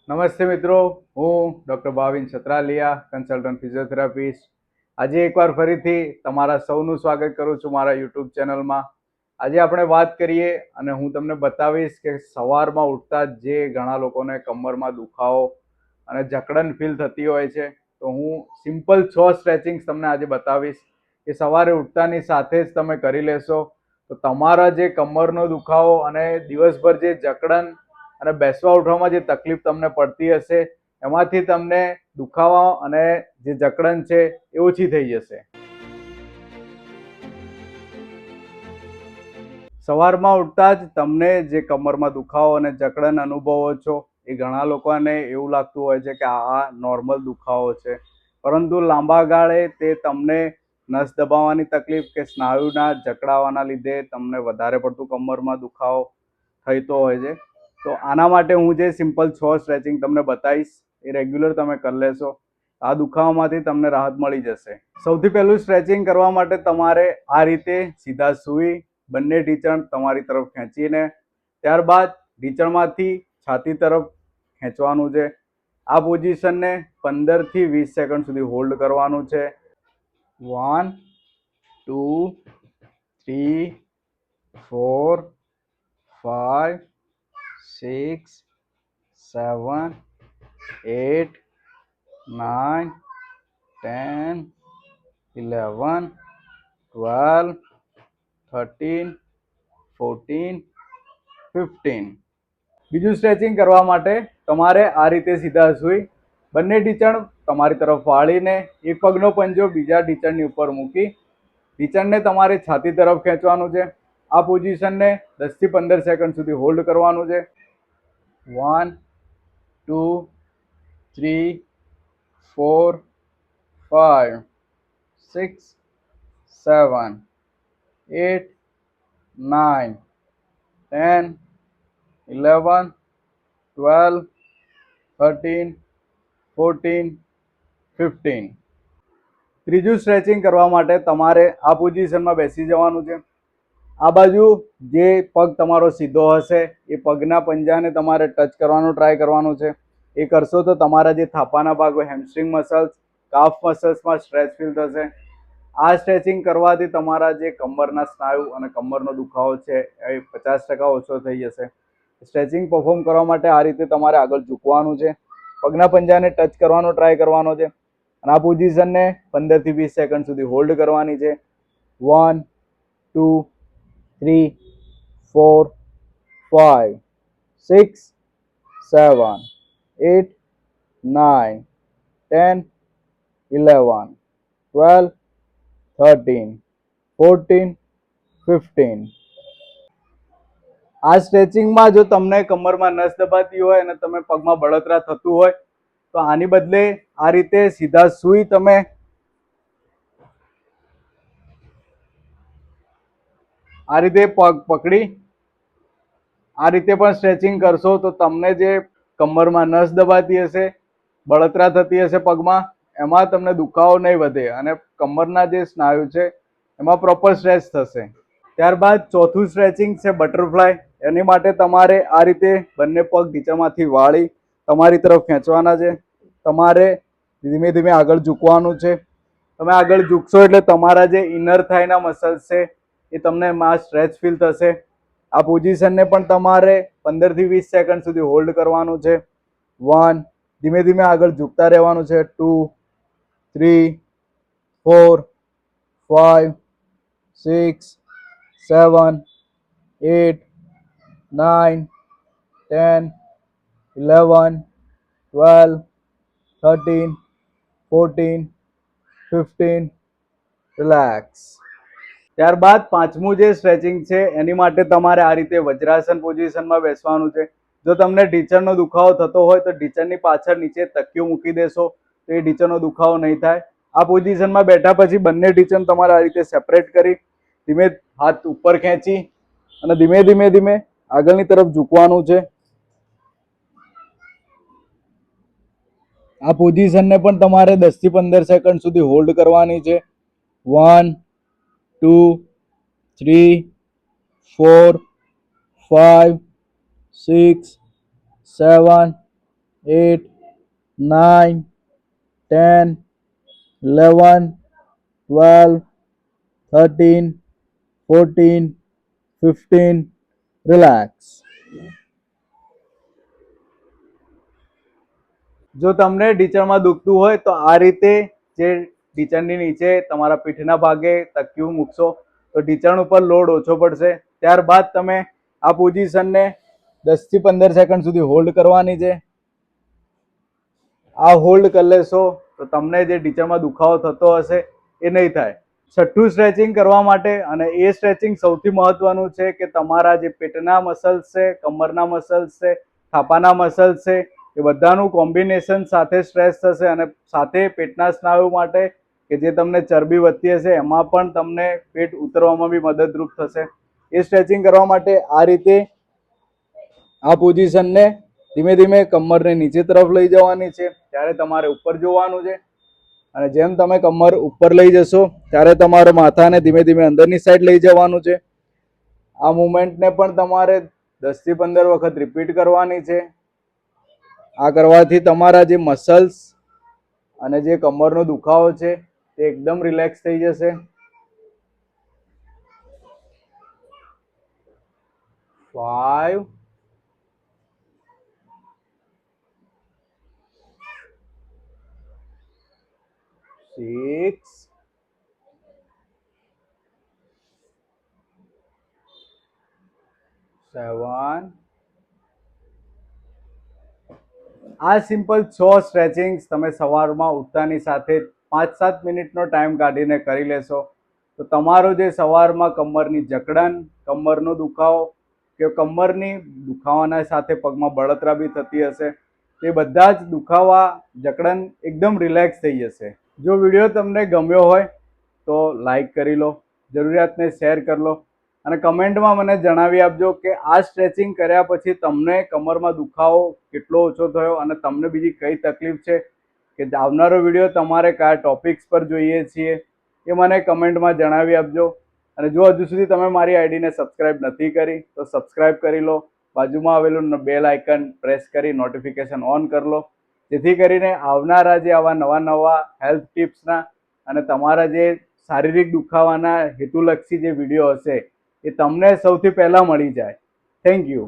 નમસ્તે મિત્રો, હું doctor Bhavin Chhatraliya, consultant physiotherapist. આજે એકવાર ફરીથી તમારા સૌનું સ્વાગત કરું છું મારા યુટ્યુબ ચેનલમાં. આજે આપણે વાત કરીએ અને હું તમને બતાવીશ કે સવારમાં ઉઠતા જ જે ઘણા લોકોને કમરમાં દુખાવો અને જકડન ફીલ થતી હોય છે, તો હું સિમ્પલ 6 સ્ટ્રેચિંગ્સ તમને આજે બતાવીશ કે સવારે ઉઠતાની સાથે જ તમે કરી લેશો તો તમારા જે કમરનો દુખાવો અને દિવસભર જે જકડન અને બેસવા ઉઠવામાં જે તકલીફ તમને પડતી હશે એમાંથી તમને દુખાવા અને જે જકડન છે એ ઓછી થઈ જશે. સવારમાં ઉઠતા જ તમને જે કમરમાં દુખાવો અને જકડન અનુભવો છો એ ઘણા લોકોને એવું લાગતું હોય છે કે આ નોર્મલ દુખાવો છે, પરંતુ લાંબા ગાળે તે તમને નસ દબાવવાની તકલીફ કે સ્નાયુના જકડાવાના લીધે તમને વધારે પડતું કમરમાં દુખાવો થતો હોય છે. તો આના માટે હું જે સિમ્પલ 6 સ્ટ્રેચિંગ તમને બતાવીશ એ રેગ્યુલર તમે કરી લેશો, આ દુખાવામાંથી તમને રાહત મળી જશે. સૌથી પહેલું સ્ટ્રેચિંગ કરવા માટે તમારે આ રીતે સીધા સૂઈ બંને ઢીંચણ તમારી તરફ ખેંચીને ત્યારબાદ ઢીંચણમાંથી છાતી તરફ ખેંચવાનું છે. આ પોઝિશનને 15 થી 20 સેકન્ડ સુધી હોલ્ડ કરવાનું છે. 1 2 3 4 5 6 7 8 9 10 11 12 13 14 15. બીજું સ્ટ્રેચિંગ કરવા માટે તમારે આ રીતે સીધા સૂઈ બંને ઢીંચણ તમારી તરફ વાળીને એક પગનો પંજો બીજા ઢીંચણની ઉપર મૂકી ઢીંચણને તમારે છાતી તરફ ખેંચવાનું છે. આ પોઝિશનને 10 થી 15 સેકન્ડ સુધી હોલ્ડ કરવાનું છે. 1 2 3 4 5 6 7 8 9 10 11 12 13 14 15. ત્રીજું સ્ટ્રેચિંગ કરવા માટે તમારે આ પોઝિશનમાં બેસી જવાનું છે. આ બાજુ જે પગ તમારો સીધો હશે એ પગના પંજાને તમારે ટચ કરવાનું ટ્રાય કરવાનું છે. એ કરશો તો તમારા જે થાપાના ભાગ હોય, hamstring muscles, calf મસલ્સમાં stretch feel થશે. આ સ્ટ્રેચિંગ કરવાથી તમારા જે કમરના સ્નાયુ અને કમરનો દુખાવો છે એ 50% ઓછો થઈ જશે. સ્ટ્રેચિંગ પરફોર્મ કરવા માટે આ રીતે તમારે આગળ ઝૂકવાનું છે, પગના પંજાને ટચ કરવાનો ટ્રાય કરવાનો છે અને આ પોઝિશનને 15 થી 20 સેકન્ડ સુધી હોલ્ડ કરવાની છે. 1 2 3 4 5 6 7 8 9 10 11 12 13 14 15. આ સ્ટ્રેચિંગમાં જો તમને કમરમાં નસ દબાતી હોય અને તમે પગમાં બળતરા થતું હોય તો આની બદલે આ રીતે સીધા સૂઈ તમે આ રીતે પગ પકડી આ રીતે પણ સ્ટ્રેચિંગ કરશો તો તમને જે કમરમાં નસ દબાતી હશે, બળતરા થતી હશે પગમાં, એમાં તમને દુખાવો નહીં વધે અને કમરના જે સ્નાયુ છે એમાં પ્રોપર સ્ટ્રેચ થશે. ત્યારબાદ ચોથું સ્ટ્રેચિંગ છે બટરફ્લાય. એની માટે તમારે આ રીતે બંને પગ ઢીંચણમાંથી વાળી તમારી તરફ ખેંચવાના છે. તમારે ધીમે ધીમે આગળ ઝૂકવાનું છે. તમે આગળ ઝૂકશો એટલે તમારા જે ઇનર થાઈના મસલ્સ છે એ તમને એમાં સ્ટ્રેચ ફીલ થશે. આ પોઝિશનને પણ તમારે 15 થી 20 સેકન્ડ સુધી હોલ્ડ કરવાનું છે. 1 ધીમે ધીમે આગળ ઝૂકતા રહેવાનું છે. 2 3 4 5 6 7 8 9 10 11 12 13 14 15. રિલેક્સ. ત્યારબાદ પાંચમું જે સ્ટ્રેચિંગ છે એની માટે તમારે આ રીતે વજ્રાસન પોઝિશનમાં બેસવાનું છે. જો તમને ઢીંચણનો દુખાવો થતો હોય તો ઢીંચણની પાછળ નીચે તકિયું મૂકી દેશો તો એ ઢીંચણનો દુખાવો નહીં થાય. આ પોઝિશનમાં બેઠા પછી બંને ઢીંચણ તમારે આ રીતે સેપરેટ કરી ધીમે હાથ ઉપર ખેંચી અને ધીમે ધીમે ધીમે આગળની તરફ ઝૂકવાનું છે. આ પોઝિશનને પણ તમારે 10 થી 15 સેકન્ડ સુધી હોલ્ડ કરવાની છે. 1 2 3 4 5 6 7 8, 9, 10, 11, 12, 13, 14, 15. રિલેક્સ. જો તમને ઢીચણમાં દુખતું હોય તો આ રીતે જે ઢીચણની નીચે તમારા પીઠના ભાગે તકિયું મૂકશો તો ઢીચણ ઉપર લોડ ઓછો પડશે. ત્યારબાદ તમે આ પોઝિશનને 10 થી 15 સેકન્ડ સુધી હોલ્ડ કરવાની છે. આ હોલ્ડ કરી લેશો તો તમને જે ઢીચણમાં દુખાવો થતો હશે એ નહીં થાય. છઠ્ઠું સ્ટ્રેચિંગ કરવા માટે, અને એ સ્ટ્રેચિંગ સૌથી મહત્વનું છે કે તમારા જે પેટના મસલ્સ છે, કમરના મસલ્સ છે, થાપાના મસલ્સ છે, એ બધાનું કોમ્બિનેશન સાથે સ્ટ્રેચ થશે અને સાથે પેટના સ્નાયુ માટે કે જે તમને ચરબી વધતી હશે એમાં પણ તમને પેટ ઉતરવામાં બી મદદરૂપ થશે. એ સ્ટ્રેચિંગ કરવા માટે આ રીતે આ પોઝિશનને ધીમે ધીમે કમરને નીચે તરફ લઈ જવાની છે. ત્યારે તમારે ઉપર જોવાનું છે અને જેમ તમે કમર ઉપર લઈ જશો ત્યારે તમારે માથાને ધીમે ધીમે અંદરની સાઈડ લઈ જવાનું છે. આ મુવમેન્ટને પણ તમારે 10 થી 15 વખત રિપીટ કરવાની છે. આ કરવાથી તમારા જે મસલ્સ અને જે કમરનો દુખાવો છે તે એકદમ રિલેક્સ થઈ જશે. 5, 6, 7. આ સિમ્પલ 6 સ્ટ્રેચિંગ્સ તમે સવારમાં ઉઠતાની સાથે 5-7 મિનિટનો ટાઈમ કાઢીને કરી લેશો તો તમારો જે સવારમાં કમરની જકડન, કમરનો દુખાવો કે કમરની દુખાવાના સાથે પગમાં બળતરા બી થતી હશે તે બધા જ દુખાવા, જકડન એકદમ રિલેક્સ થઈ જશે. જો વિડીયો તમને ગમ્યો હોય તો લાઈક કરી લો, જરૂરિયાતને શેર કરી લો અને કમેન્ટમાં મને જણાવી આપજો કે આ સ્ટ્રેચિંગ કર્યા પછી તમને કમરમાં દુખાવો કેટલો ઓછો થયો અને તમને બીજી કઈ તકલીફ છે કે આવનારો વિડીયો તમારે કયા ટોપિક્સ પર જોઈએ છીએ એ મને કમેન્ટમાં જણાવી આપજો. અને જો હજુ સુધી તમે મારી આઈડીને સબસ્ક્રાઇબ નથી કરી તો સબસ્ક્રાઇબ કરી લો, બાજુમાં આવેલું બેલ આઇકન પ્રેસ કરી નોટિફિકેશન ઓન કરી લો, જેથી કરીને આવનારા જે આવા નવા નવા હેલ્થ ટિપ્સના અને તમારા જે શારીરિક દુખાવાના હેતુલક્ષી જે વિડીયો હશે એ તમને સૌથી પહેલા મળી જાય. Thank you.